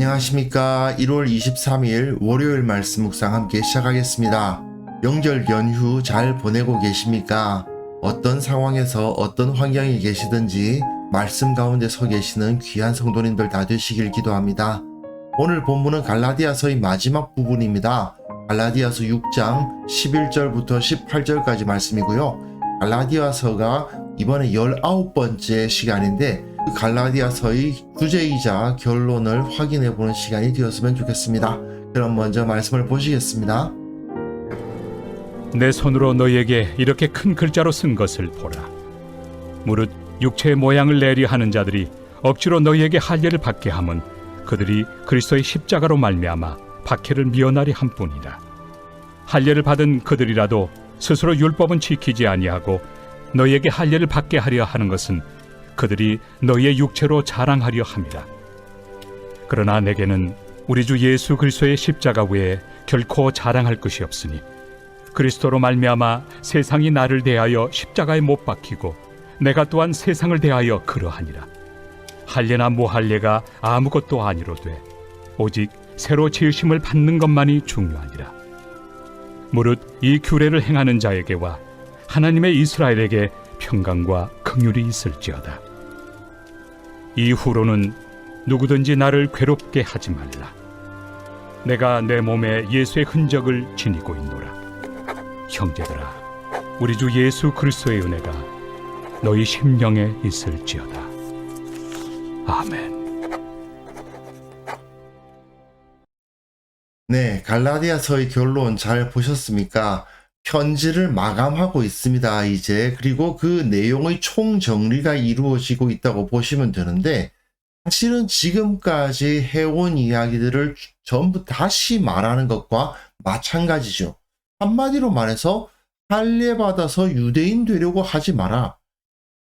안녕하십니까. 1월 23일 월요일 말씀 묵상 함께 시작하겠습니다. 명절 연휴 잘 보내고 계십니까? 어떤 상황에서 어떤 환경에 계시든지 말씀 가운데 서 계시는 귀한 성도님들 다 되시길 기도합니다. 오늘 본문은 갈라디아서의 마지막 부분입니다. 갈라디아서 6장 11절부터 18절까지 말씀이고요. 갈라디아서가 이번에 19번째 시간인데 그 갈라디아서의 주제이자 결론을 확인해 보는 시간이 되었으면 좋겠습니다. 그럼 먼저 말씀을 보시겠습니다. 내 손으로 너희에게 이렇게 큰 글자로 쓴 것을 보라. 무릇 육체의 모양을 내리 하는 자들이 억지로 너희에게 할례를 받게 함은 그들이 그리스도의 십자가로 말미암아 박해를 미워나리 함뿐이라. 할례를 받은 그들이라도 스스로 율법은 지키지 아니하고 너희에게 할례를 받게 하려 하는 것은 그들이 너희의 육체로 자랑하려 함이라. 그러나 내게는 우리 주 예수 그리스도의 십자가 외에 결코 자랑할 것이 없으니 그리스도로 말미암아 세상이 나를 대하여 십자가에 못 박히고 내가 또한 세상을 대하여 그러하니라. 할례나 무할례가 아무것도 아니로되 오직 새로 지으심을 받는 것만이 중요하니라. 무릇 이 규례를 행하는 자에게와 하나님의 이스라엘에게 평강과 긍휼이 있을지어다. 이후로는 누구든지 나를 괴롭게 하지 말라. 내가 내 몸에 예수의 흔적을 지니고 있노라. 형제들아, 우리 주 예수 그리스도의 은혜가 너희 심령에 있을지어다. 아멘. 네, 갈라디아서의 결론 잘 보셨습니까? 편지를 마감하고 있습니다, 이제. 그리고 그 내용의 총정리가 이루어지고 있다고 보시면 되는데, 사실은 지금까지 해온 이야기들을 전부 다시 말하는 것과 마찬가지죠. 한마디로 말해서 할례 받아서 유대인 되려고 하지 마라.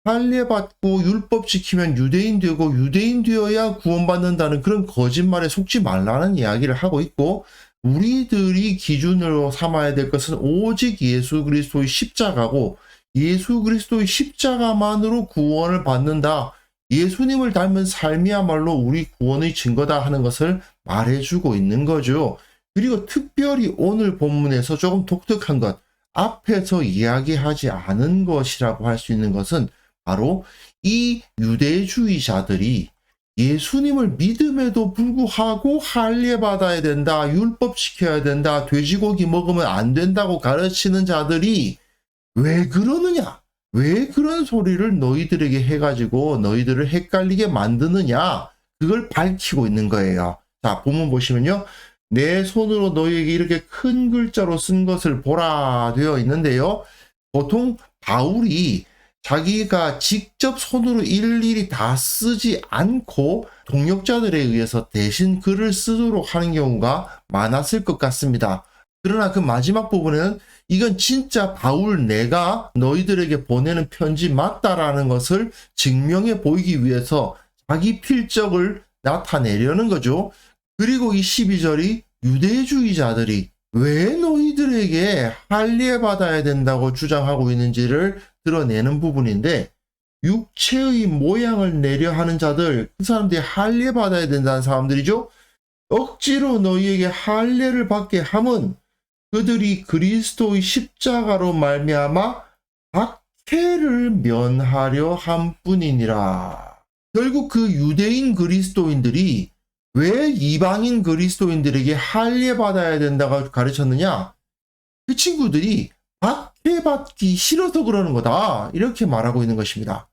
할례 받고 율법 지키면 유대인 되고 유대인 되어야 구원받는다는 그런 거짓말에 속지 말라는 이야기를 하고 있고, 우리들이 기준으로 삼아야 될 것은 오직 예수 그리스도의 십자가고 예수 그리스도의 십자가만으로 구원을 받는다. 예수님을 닮은 삶이야말로 우리 구원의 증거다 하는 것을 말해주고 있는 거죠. 그리고 특별히 오늘 본문에서 조금 독특한 것, 앞에서 이야기하지 않은 것이라고 할 수 있는 것은 바로 이 유대주의자들이 예수님을 믿음에도 불구하고 할례 받아야 된다, 율법 지켜야 된다, 돼지고기 먹으면 안 된다고 가르치는 자들이 왜 그러느냐? 왜 그런 소리를 너희들에게 해가지고 너희들을 헷갈리게 만드느냐? 그걸 밝히고 있는 거예요. 자, 본문 보시면요. 내 손으로 너희에게 이렇게 큰 글자로 쓴 것을 보라 되어 있는데요. 보통 바울이 자기가 직접 손으로 일일이 다 쓰지 않고 동역자들에 의해서 대신 글을 쓰도록 하는 경우가 많았을 것 같습니다. 그러나 그 마지막 부분에는 이건 진짜 바울 내가 너희들에게 보내는 편지 맞다라는 것을 증명해 보이기 위해서 자기 필적을 나타내려는 거죠. 그리고 이 12절이 유대주의자들이 왜 너희들에게 할례 받아야 된다고 주장하고 있는지를 드러내는 부분인데, 육체의 모양을 내려 하는 자들, 그 사람들이 할례 받아야 된다는 사람들이죠. 억지로 너희에게 할례를 받게 함은 그들이 그리스도의 십자가로 말미암아 박해를 면하려 함뿐이니라. 결국 그 유대인 그리스도인들이 왜 이방인 그리스도인들에게 할례 받아야 된다고 가르쳤느냐? 그 친구들이 박해받기 싫어서 그러는 거다, 이렇게 말하고 있는 것입니다.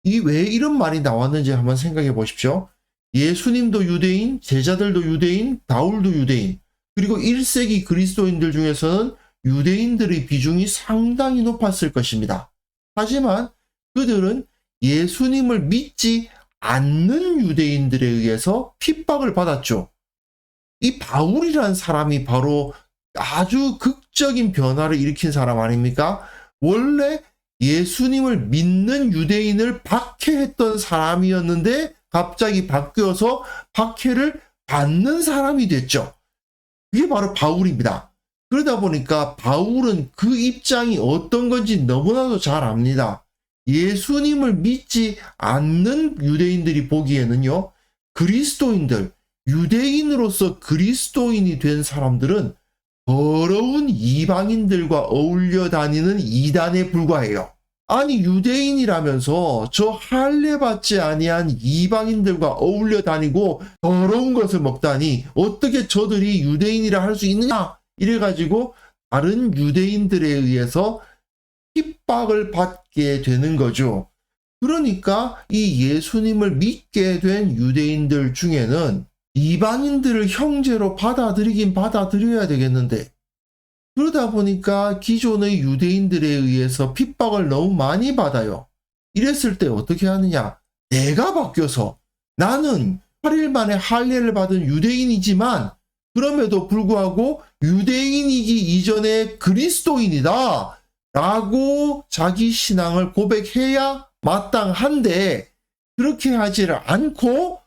이 왜 이런 말이 나왔는지 한번 생각해 보십시오. 예수님도 유대인, 제자들도 유대인, 바울도 유대인, 그리고 1세기 그리스도인들 중에서는 유대인들의 비중이 상당히 높았을 것입니다. 하지만 그들은 예수님을 믿지 않는 유대인들에 의해서 핍박을 받았죠. 이 바울이라는 사람이 바로 아주 극적인 변화를 일으킨 사람 아닙니까? 원래 예수님을 믿는 유대인을 박해했던 사람이었는데 갑자기 바뀌어서 박해를 받는 사람이 됐죠. 그게 바로 바울입니다. 그러다 보니까 바울은 그 입장이 어떤 건지 너무나도 잘 압니다. 예수님을 믿지 않는 유대인들이 보기에는요, 그리스도인들, 유대인으로서 그리스도인이 된 사람들은 더러운 이방인들과 어울려 다니는 이단에 불과해요. 아니 유대인이라면서 저 할례 받지 아니한 이방인들과 어울려 다니고 더러운 것을 먹다니 어떻게 저들이 유대인이라 할 수 있느냐 이래가지고 다른 유대인들에 의해서 핍박을 받게 되는 거죠. 그러니까 이 예수님을 믿게 된 유대인들 중에는 이방인들을 형제로 받아들이긴 받아들여야 되겠는데 그러다 보니까 기존의 유대인들에 의해서 핍박을 너무 많이 받아요. 이랬을 때 어떻게 하느냐? 내가 바뀌어서 나는 8일 만에 할례를 받은 유대인이지만 그럼에도 불구하고 유대인이기 이전에 그리스도인이다 라고 자기 신앙을 고백해야 마땅한데 그렇게 하지를 않고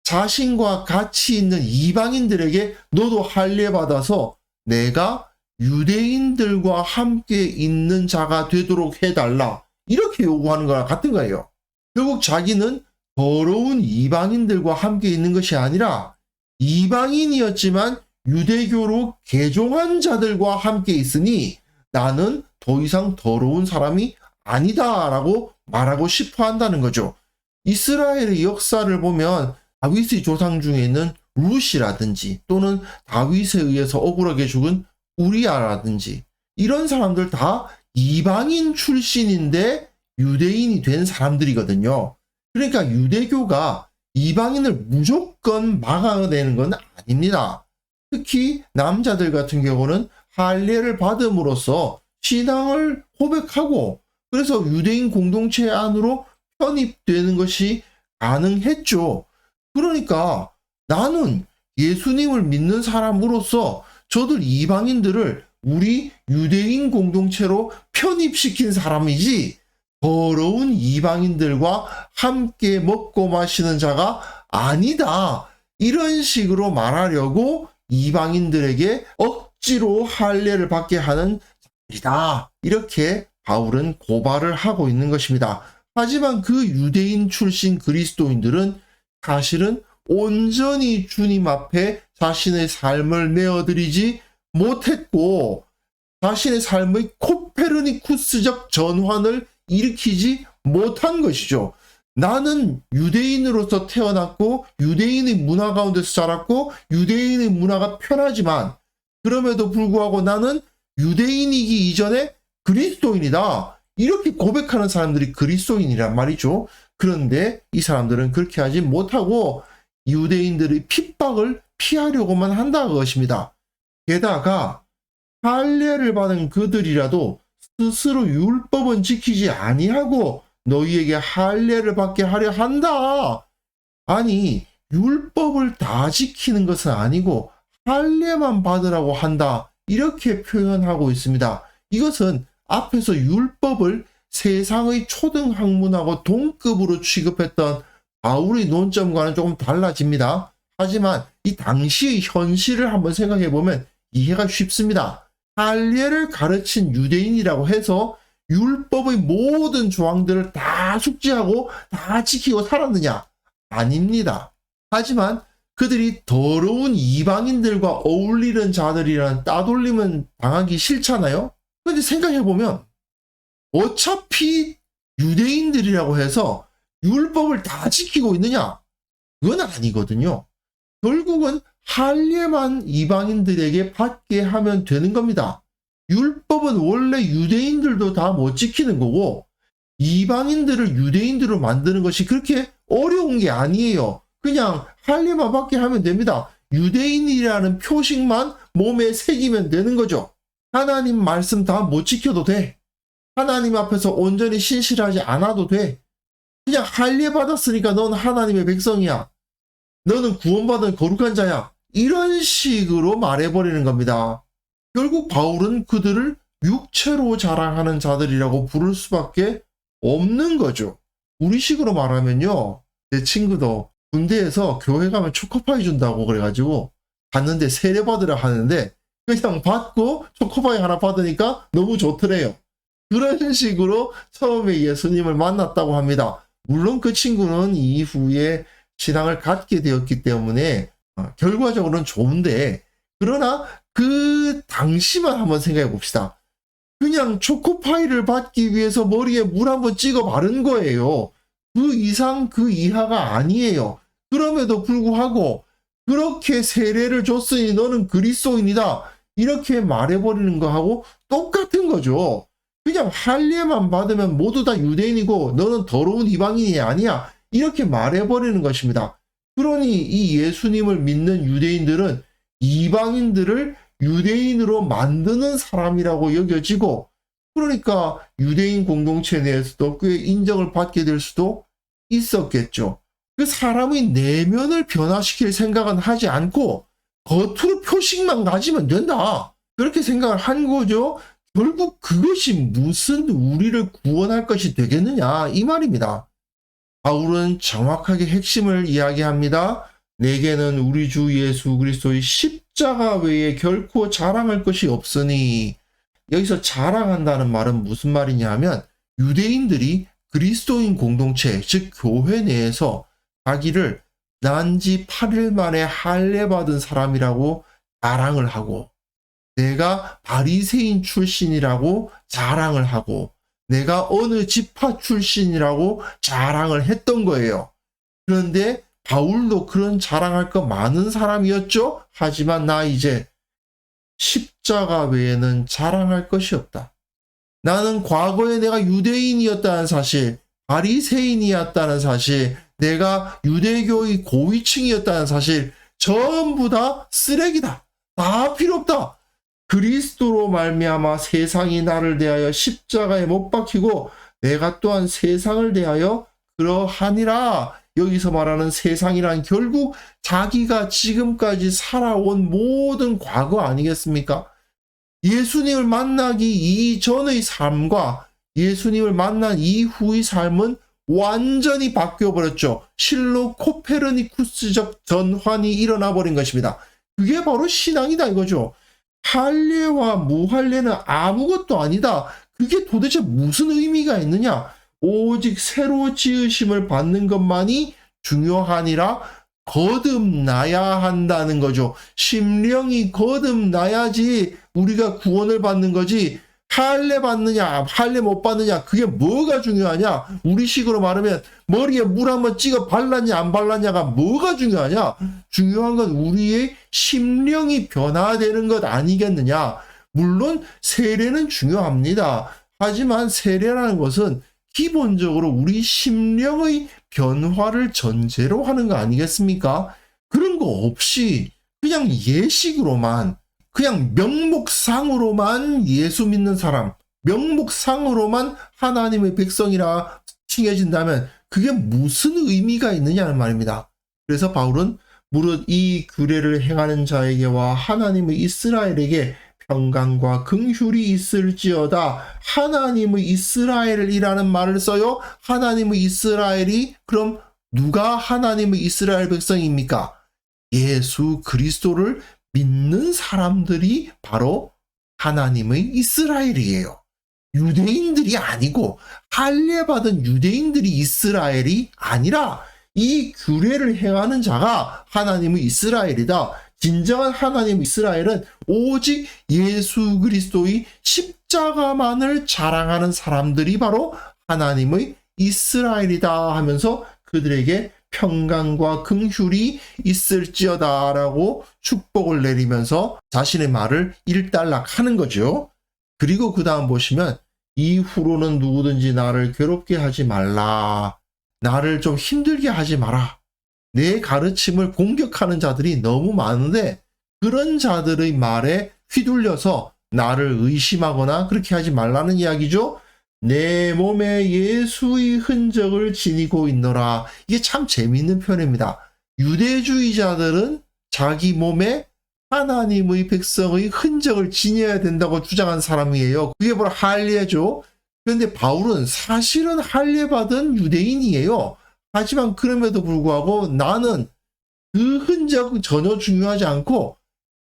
자신과 같이 있는 이방인들에게 너도 할례 받아서 내가 유대인들과 함께 있는 자가 되도록 해달라 이렇게 요구하는 거랑 같은 거예요. 결국 자기는 더러운 이방인들과 함께 있는 것이 아니라 이방인이었지만 유대교로 개종한 자들과 함께 있으니 나는 더 이상 더러운 사람이 아니다라고 말하고 싶어 한다는 거죠. 이스라엘의 역사를 보면 다윗의 조상 중에 있는 룻이라든지 또는 다윗에 의해서 억울하게 죽은 우리아라든지 이런 사람들 다 이방인 출신인데 유대인이 된 사람들이거든요. 그러니까 유대교가 이방인을 무조건 막아내는 건 아닙니다. 특히 남자들 같은 경우는 할례를 받음으로써 신앙을 고백하고 그래서 유대인 공동체 안으로 편입되는 것이 가능했죠. 그러니까 나는 예수님을 믿는 사람으로서 저들 이방인들을 우리 유대인 공동체로 편입시킨 사람이지 더러운 이방인들과 함께 먹고 마시는 자가 아니다. 이런 식으로 말하려고 이방인들에게 억지로 할례를 받게 하는 자들이다. 이렇게 바울은 고발을 하고 있는 것입니다. 하지만 그 유대인 출신 그리스도인들은 사실은 온전히 주님 앞에 자신의 삶을 내어드리지 못했고 자신의 삶의 코페르니쿠스적 전환을 일으키지 못한 것이죠. 나는 유대인으로서 태어났고 유대인의 문화 가운데서 자랐고 유대인의 문화가 편하지만 그럼에도 불구하고 나는 유대인이기 이전에 그리스도인이다. 이렇게 고백하는 사람들이 그리스도인이란 말이죠. 그런데 이 사람들은 그렇게 하지 못하고 유대인들의 핍박을 피하려고만 한다는 것입니다. 게다가 할례를 받은 그들이라도 스스로 율법은 지키지 아니하고 너희에게 할례를 받게 하려 한다. 아니 율법을 다 지키는 것은 아니고 할례만 받으라고 한다. 이렇게 표현하고 있습니다. 이것은 앞에서 율법을 세상의 초등학문하고 동급으로 취급했던 바울의 논점과는 조금 달라집니다. 하지만 이 당시의 현실을 한번 생각해 보면 이해가 쉽습니다. 할례를 가르친 유대인이라고 해서 율법의 모든 조항들을 다 숙지하고 다 지키고 살았느냐? 아닙니다. 하지만 그들이 더러운 이방인들과 어울리는 자들이라는 따돌림은 당하기 싫잖아요? 그런데 생각해보면 어차피 유대인들이라고 해서 율법을 다 지키고 있느냐? 그건 아니거든요. 결국은 할례만 이방인들에게 받게 하면 되는 겁니다. 율법은 원래 유대인들도 다 못 지키는 거고 이방인들을 유대인들로 만드는 것이 그렇게 어려운 게 아니에요. 그냥 할례만 받게 하면 됩니다. 유대인이라는 표식만 몸에 새기면 되는 거죠. 하나님 말씀 다 못 지켜도 돼. 하나님 앞에서 온전히 신실하지 않아도 돼. 그냥 할례 받았으니까 넌 하나님의 백성이야. 너는 구원받은 거룩한 자야. 이런 식으로 말해버리는 겁니다. 결국 바울은 그들을 육체로 자랑하는 자들이라고 부를 수밖에 없는 거죠. 우리식으로 말하면요. 내 친구도 군대에서 교회 가면 초코파이 준다고 그래가지고 갔는데 세례 받으라 하는데 그냥 받고 초코파이 하나 받으니까 너무 좋더래요. 그런 식으로 처음에 예수님을 만났다고 합니다. 물론 그 친구는 이후에 신앙을 갖게 되었기 때문에 결과적으로는 좋은데, 그러나 그 당시만 한번 생각해 봅시다. 그냥 초코파이를 받기 위해서 머리에 물 한번 찍어 바른 거예요. 그 이상 그 이하가 아니에요. 그럼에도 불구하고 그렇게 세례를 줬으니 너는 그리스도인이다, 이렇게 말해버리는 거하고 똑같은 거죠. 그냥 할례만 받으면 모두 다 유대인이고 너는 더러운 이방인이 아니야, 이렇게 말해버리는 것입니다. 그러니 이 예수님을 믿는 유대인들은 이방인들을 유대인으로 만드는 사람이라고 여겨지고, 그러니까 유대인 공동체 내에서도 꽤 인정을 받게 될 수도 있었겠죠. 그 사람의 내면을 변화시킬 생각은 하지 않고 겉으로 표식만 가지면 된다, 그렇게 생각을 한 거죠. 결국 그것이 무슨 우리를 구원할 것이 되겠느냐, 이 말입니다. 바울은 정확하게 핵심을 이야기합니다. 내게는 우리 주 예수 그리스도의 십자가 외에 결코 자랑할 것이 없으니. 여기서 자랑한다는 말은 무슨 말이냐 하면, 유대인들이 그리스도인 공동체, 즉 교회 내에서 자기를 난지 8일 만에 할례 받은 사람이라고 자랑을 하고, 내가 바리새인 출신이라고 자랑을 하고, 내가 어느 지파 출신이라고 자랑을 했던 거예요. 그런데 바울도 그런 자랑할 거 많은 사람이었죠. 하지만 나 이제 십자가 외에는 자랑할 것이 없다. 나는 과거에 내가 유대인이었다는 사실, 바리새인이었다는 사실, 내가 유대교의 고위층이었다는 사실, 전부 다 쓰레기다. 다 필요 없다. 그리스도로 말미암아 세상이 나를 대하여 십자가에 못 박히고 내가 또한 세상을 대하여 그러하니라. 여기서 말하는 세상이란 결국 자기가 지금까지 살아온 모든 과거 아니겠습니까? 예수님을 만나기 이전의 삶과 예수님을 만난 이후의 삶은 완전히 바뀌어버렸죠. 실로 코페르니쿠스적 전환이 일어나 버린 것입니다. 그게 바로 신앙이다 이거죠. 할례와 무할례는 아무것도 아니다. 그게 도대체 무슨 의미가 있느냐? 오직 새로 지으심을 받는 것만이 중요하니라. 거듭나야 한다는 거죠. 심령이 거듭나야지 우리가 구원을 받는 거지. 할례 받느냐 할례 못 받느냐 그게 뭐가 중요하냐? 우리식으로 말하면 머리에 물 한번 찍어 발랐냐 안 발랐냐가 뭐가 중요하냐? 중요한 건 우리의 심령이 변화되는 것 아니겠느냐? 물론 세례는 중요합니다. 하지만 세례라는 것은 기본적으로 우리 심령의 변화를 전제로 하는 거 아니겠습니까? 그런 거 없이 그냥 예식으로만, 그냥 명목상으로만 예수 믿는 사람, 명목상으로만 하나님의 백성이라 칭해진다면 그게 무슨 의미가 있느냐는 말입니다. 그래서 바울은 무릇 이 규례를 행하는 자에게와 하나님의 이스라엘에게 평강과 긍휼이 있을지어다. 하나님의 이스라엘이라는 말을 써요. 하나님의 이스라엘이 그럼 누가 하나님의 이스라엘 백성입니까? 예수 그리스도를 믿는 사람들이 바로 하나님의 이스라엘이에요. 유대인들이 아니고 할례 받은 유대인들이 이스라엘이 아니라 이 규례를 행하는 자가 하나님의 이스라엘이다. 진정한 하나님의 이스라엘은 오직 예수 그리스도의 십자가만을 자랑하는 사람들이 바로 하나님의 이스라엘이다 하면서 그들에게 평강과 긍휼이 있을지어다 라고 축복을 내리면서 자신의 말을 일단락하는 거죠. 그리고 그 다음 보시면 이후로는 누구든지 나를 괴롭게 하지 말라. 나를 좀 힘들게 하지 마라. 내 가르침을 공격하는 자들이 너무 많은데 그런 자들의 말에 휘둘려서 나를 의심하거나 그렇게 하지 말라는 이야기죠. 내 몸에 예수의 흔적을 지니고 있노라. 이게 참 재미있는 표현입니다. 유대주의자들은 자기 몸에 하나님의 백성의 흔적을 지녀야 된다고 주장한 사람이에요. 그게 바로 할례죠. 그런데 바울은 사실은 할례 받은 유대인이에요. 하지만 그럼에도 불구하고 나는 그 흔적 전혀 중요하지 않고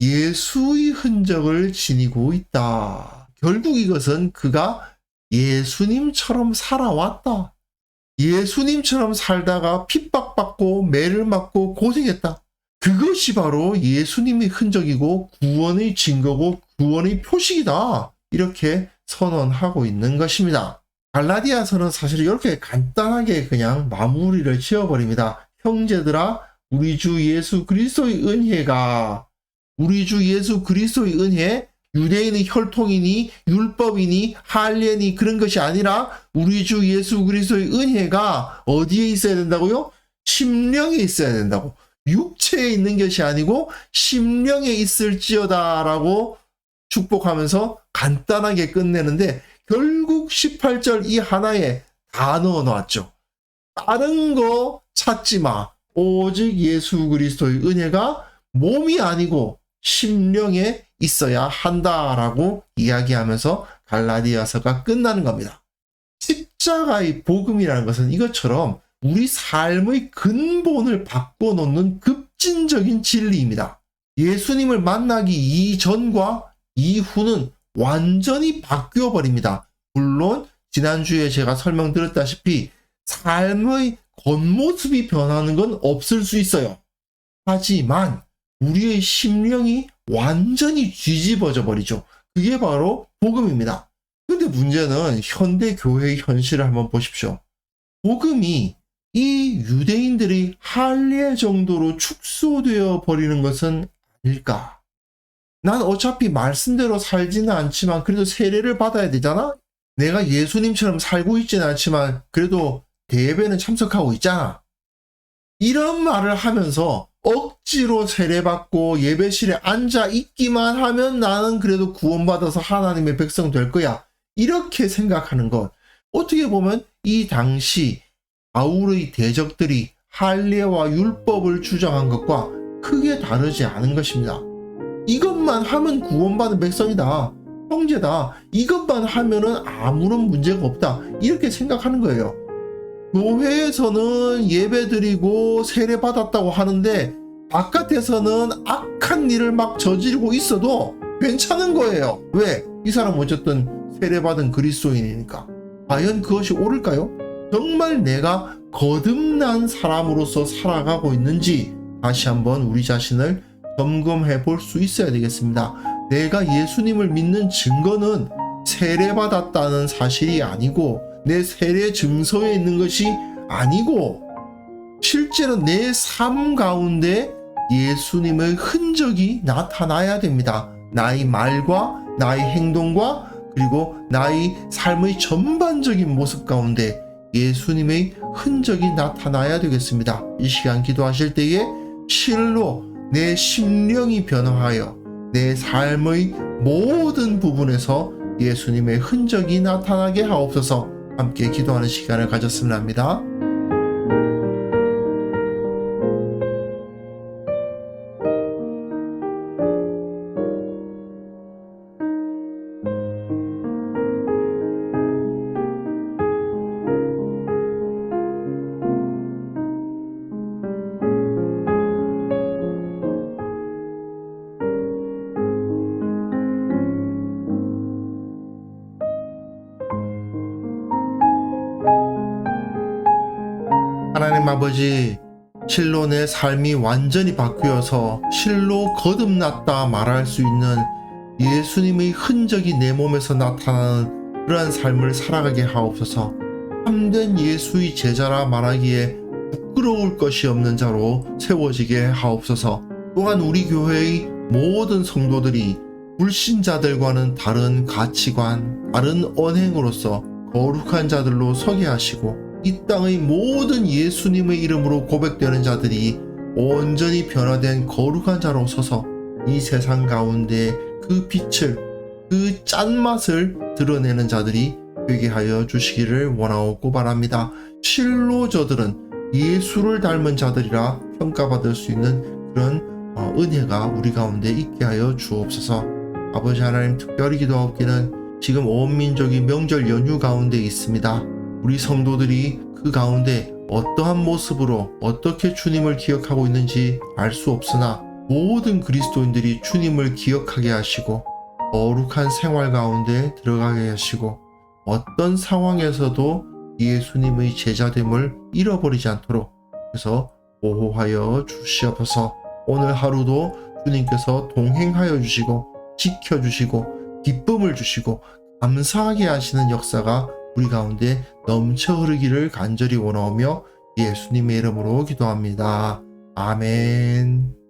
예수의 흔적을 지니고 있다. 결국 이것은 그가 예수님처럼 살아왔다. 예수님처럼 살다가 핍박받고 매를 맞고 고생했다. 그것이 바로 예수님의 흔적이고 구원의 증거고 구원의 표식이다. 이렇게 선언하고 있는 것입니다. 갈라디아서는 사실 이렇게 간단하게 그냥 마무리를 지어버립니다. 형제들아, 우리 주 예수 그리스도의 은혜가, 우리 주 예수 그리스도의 은혜, 유대인의 혈통이니 율법이니 할례니 그런 것이 아니라 우리 주 예수 그리스도의 은혜가 어디에 있어야 된다고요? 심령에 있어야 된다고. 육체에 있는 것이 아니고 심령에 있을지어다라고 축복하면서 간단하게 끝내는데, 결국 18절 이 하나에 다 넣어 놨죠. 다른 거 찾지 마. 오직 예수 그리스도의 은혜가 몸이 아니고 심령에 있어야 한다라고 이야기하면서 갈라디아서가 끝나는 겁니다. 십자가의 복음이라는 것은 이것처럼 우리 삶의 근본을 바꿔놓는 급진적인 진리입니다. 예수님을 만나기 이전과 이후는 완전히 바뀌어 버립니다. 물론 지난주에 제가 설명드렸다시피 삶의 겉모습이 변하는 건 없을 수 있어요. 하지만 우리의 심령이 완전히 뒤집어져 버리죠. 그게 바로 복음입니다. 근데 문제는 현대 교회의 현실을 한번 보십시오. 복음이 이 유대인들이 할례 정도로 축소되어 버리는 것은 아닐까? 난 어차피 말씀대로 살지는 않지만 그래도 세례를 받아야 되잖아? 내가 예수님처럼 살고 있지는 않지만 그래도 대예배는 참석하고 있잖아. 이런 말을 하면서 억지로 세례받고 예배실에 앉아 있기만 하면 나는 그래도 구원받아서 하나님의 백성 될 거야. 이렇게 생각하는 것. 어떻게 보면 이 당시 바울의 대적들이 할례와 율법을 주장한 것과 크게 다르지 않은 것입니다. 이것만 하면 구원받은 백성이다. 형제다. 이것만 하면은 아무런 문제가 없다. 이렇게 생각하는 거예요. 교회에서는 예배드리고 세례받았다고 하는데 바깥에서는 악한 일을 막 저지르고 있어도 괜찮은 거예요. 왜? 이 사람은 어쨌든 세례받은 그리스도인이니까. 과연 그것이 옳을까요? 정말 내가 거듭난 사람으로서 살아가고 있는지 다시 한번 우리 자신을 점검해 볼 수 있어야 되겠습니다. 내가 예수님을 믿는 증거는 세례받았다는 사실이 아니고 내 세례 증서에 있는 것이 아니고 실제로 내 삶 가운데 예수님의 흔적이 나타나야 됩니다. 나의 말과 나의 행동과 그리고 나의 삶의 전반적인 모습 가운데 예수님의 흔적이 나타나야 되겠습니다. 이 시간 기도하실 때에 실로 내 심령이 변화하여 내 삶의 모든 부분에서 예수님의 흔적이 나타나게 하옵소서. 함께 기도하는 시간을 가졌으면 합니다. 하나님 아버지, 실로 내 삶이 완전히 바뀌어서 실로 거듭났다 말할 수 있는 예수님의 흔적이 내 몸에서 나타나는 그러한 삶을 살아가게 하옵소서. 참된 예수의 제자라 말하기에 부끄러울 것이 없는 자로 세워지게 하옵소서. 또한 우리 교회의 모든 성도들이 불신자들과는 다른 가치관, 다른 언행으로서 거룩한 자들로 서게 하시고 이 땅의 모든 예수님의 이름으로 고백되는 자들이 온전히 변화된 거룩한 자로 서서 이 세상 가운데 그 빛을, 그 짠맛을 드러내는 자들이 되게 하여 주시기를 원하옵고 바랍니다. 실로 저들은 예수를 닮은 자들이라 평가받을 수 있는 그런 은혜가 우리 가운데 있게 하여 주옵소서. 아버지 하나님, 특별히 기도하옵기는 지금 온 민족이 명절 연휴 가운데 있습니다. 우리 성도들이 그 가운데 어떠한 모습으로 어떻게 주님을 기억하고 있는지 알 수 없으나 모든 그리스도인들이 주님을 기억하게 하시고 거룩한 생활 가운데 들어가게 하시고 어떤 상황에서도 예수님의 제자됨을 잃어버리지 않도록 해서 보호하여 주시옵소서. 오늘 하루도 주님께서 동행하여 주시고 지켜주시고 기쁨을 주시고 감사하게 하시는 역사가 우리 가운데 넘쳐 흐르기를 간절히 원하오며 예수님의 이름으로 기도합니다. 아멘.